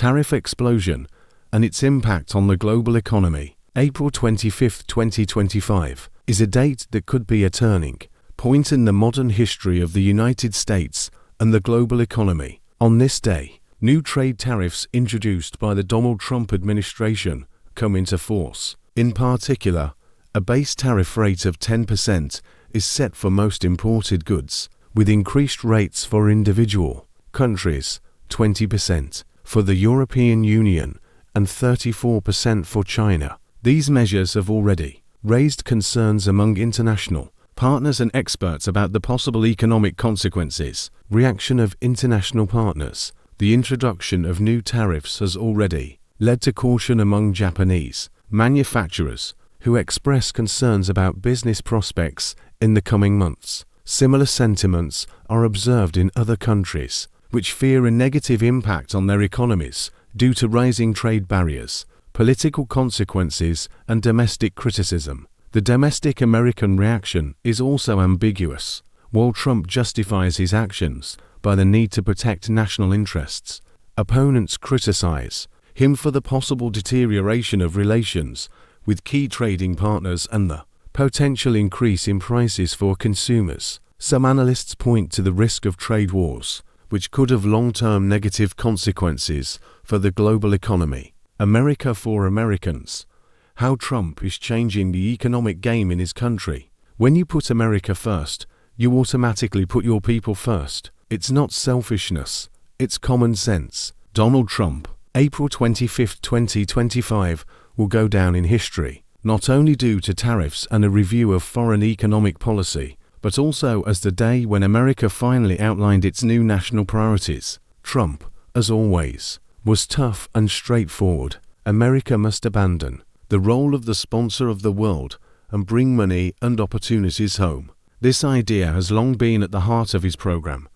tariff explosion, and its impact on the global economy. April 25, 2025, is a date that could be a turning point in the modern history of the United States and the global economy. On this day, new trade tariffs introduced by the Donald Trump administration come into force. In particular, a base tariff rate of 10% is set for most imported goods, with increased rates for individual countries, 20% for the European Union and 34% for China. These measures have already raised concerns among international partners and experts about the possible economic consequences. Reaction of international partners. The introduction of new tariffs has already led to caution among Japanese manufacturers who express concerns about business prospects in the coming months. Similar sentiments are observed in other countries, which fear a negative impact on their economies due to rising trade barriers, political consequences, and domestic criticism. The domestic American reaction is also ambiguous. While Trump justifies his actions by the need to protect national interests, opponents criticize him for the possible deterioration of relations with key trading partners and the potential increase in prices for consumers. Some analysts point to the risk of trade wars, which could have long-term negative consequences for the global economy. America for Americans. How Trump is changing the economic game in his country. When you put America first, you automatically put your people first. It's not selfishness, it's common sense. Donald Trump, April 25, 2025, will go down in history, not only due to tariffs and a review of foreign economic policy, but also as the day when America finally outlined its new national priorities. Trump, as always, was tough and straightforward. America must abandon the role of the sponsor of the world and bring money and opportunities home. This idea has long been at the heart of his program,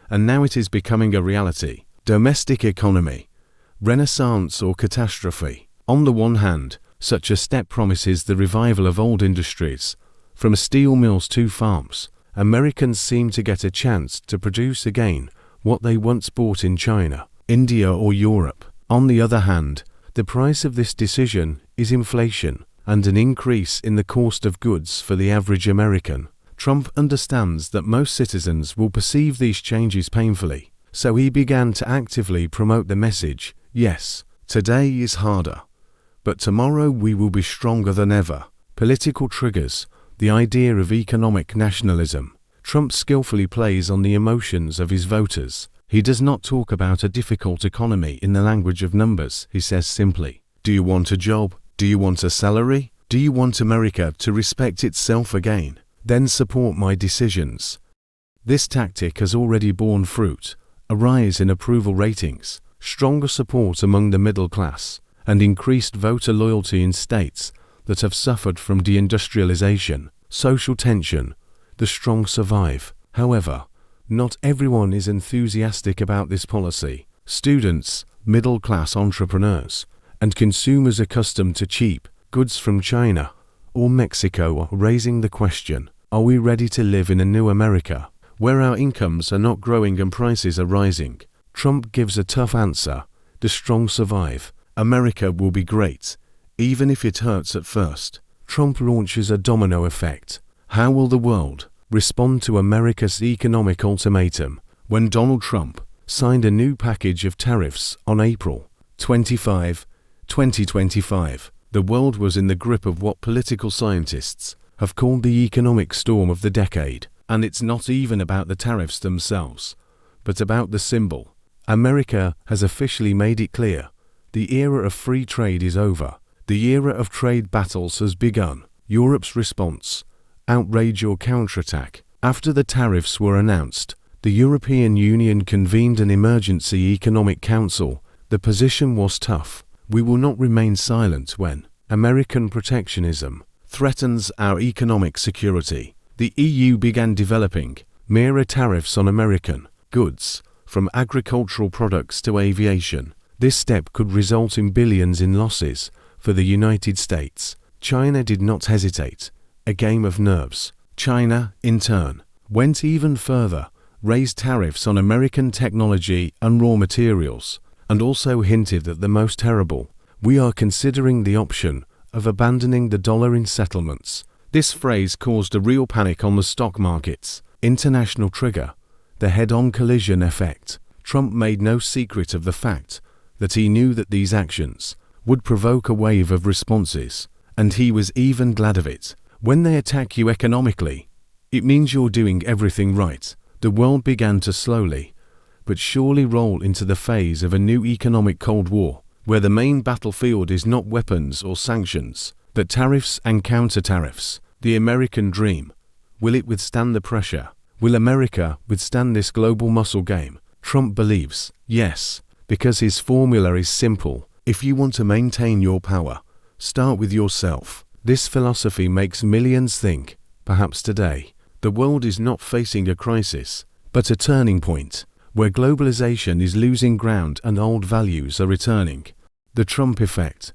and now it is becoming a reality. Domestic economy, renaissance or catastrophe. On the one hand, such a step promises the revival of old industries. From steel mills to farms, Americans seem to get a chance to produce again what they once bought in China, India or Europe. On the other hand, the price of this decision is inflation and an increase in the cost of goods for the average American. Trump understands that most citizens will perceive these changes painfully, so he began to actively promote the message, yes, today is harder, but tomorrow we will be stronger than ever. Political triggers. The idea of economic nationalism. Trump skillfully plays on the emotions of his voters. He does not talk about a difficult economy in the language of numbers. He says simply, do you want a job? Do you want a salary? Do you want America to respect itself again? Then support my decisions. This tactic has already borne fruit. A rise in approval ratings, stronger support among the middle class, and increased voter loyalty in states that have suffered from deindustrialization, social tension. The strong survive. However, not everyone is enthusiastic about this policy. Students, middle-class entrepreneurs, and consumers accustomed to cheap goods from China or Mexico are raising the question, are we ready to live in a new America, where our incomes are not growing and prices are rising? Trump gives a tough answer. The strong survive. America will be great, even if it hurts at first. Trump launches a domino effect. How will the world respond to America's economic ultimatum? When Donald Trump signed a new package of tariffs on April 25, 2025, the world was in the grip of what political scientists have called the economic storm of the decade. And it's not even about the tariffs themselves, but about the symbol. America has officially made it clear, the era of free trade is over. The era of trade battles has begun. Europe's response: outrage or counterattack. After the tariffs were announced, the European Union convened an emergency economic council. The position was tough. We will not remain silent when American protectionism threatens our economic security. The EU began developing mirror tariffs on American goods, from agricultural products to aviation. This step could result in billions in losses for the United States. China did not hesitate. A game of nerves. China, in turn, went even further, raised tariffs on American technology and raw materials, and also hinted that the most terrible, "We are considering the option of abandoning the dollar in settlements." This phrase caused a real panic on the stock markets. International trigger, the head-on collision effect. Trump made no secret of the fact that he knew that these actions would provoke a wave of responses, and he was even glad of it. When they attack you economically, it means you're doing everything right. The world began to slowly but surely roll into the phase of a new economic Cold War, where the main battlefield is not weapons or sanctions, but tariffs and counter-tariffs. The American dream. Will it withstand the pressure? Will America withstand this global muscle game? Trump believes, yes, because his formula is simple. If you want to maintain your power, start with yourself. This philosophy makes millions think, perhaps today, the world is not facing a crisis, but a turning point, where globalization is losing ground and old values are returning. The Trump effect.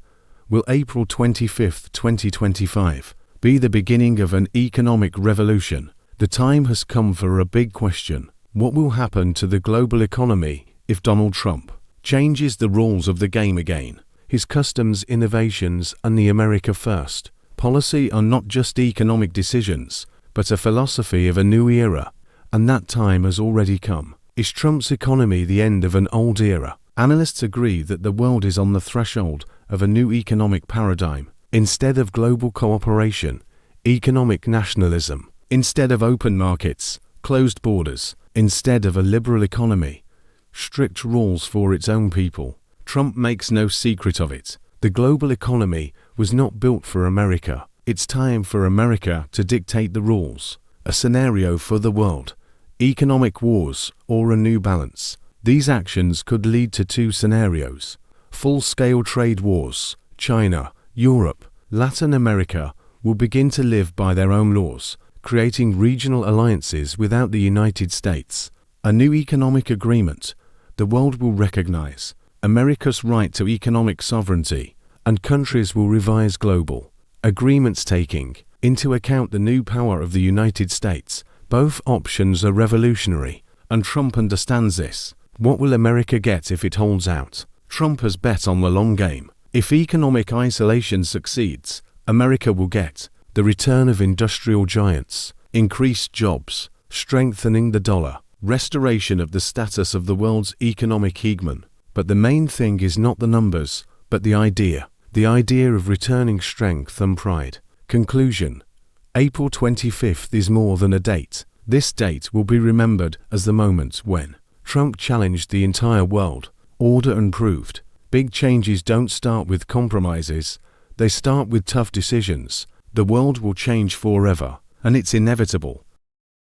Will April 25, 2025, be the beginning of an economic revolution? The time has come for a big question. What will happen to the global economy if Donald Trump changes the rules of the game again? His customs innovations and the America First policy are not just economic decisions, but a philosophy of a new era, and that time has already come. Is Trump's economy the end of an old era? Analysts agree that the world is on the threshold of a new economic paradigm. Instead of global cooperation, economic nationalism. Instead of open markets, closed borders. Instead of a liberal economy, strict rules for its own people. Trump makes no secret of it. The global economy was not built for America. It's time for America to dictate the rules. A scenario for the world. Economic wars or a new balance. These actions could lead to two scenarios. Full-scale trade wars. China, Europe, Latin America will begin to live by their own laws, creating regional alliances without the United States. A new economic agreement. The world will recognize America's right to economic sovereignty, and countries will revise global agreements taking into account the new power of the United States. Both options are revolutionary, and Trump understands this. What will America get if it holds out? Trump has bet on the long game. If economic isolation succeeds, America will get the return of industrial giants, increased jobs, strengthening the dollar, restoration of the status of the world's economic hegemon. But the main thing is not the numbers, but the idea of returning strength and pride. Conclusion. April 25th is more than a date. This date will be remembered as the moment when Trump challenged the entire world order and proved big changes don't start with compromises, they start with tough decisions. The world will change forever, and it's inevitable.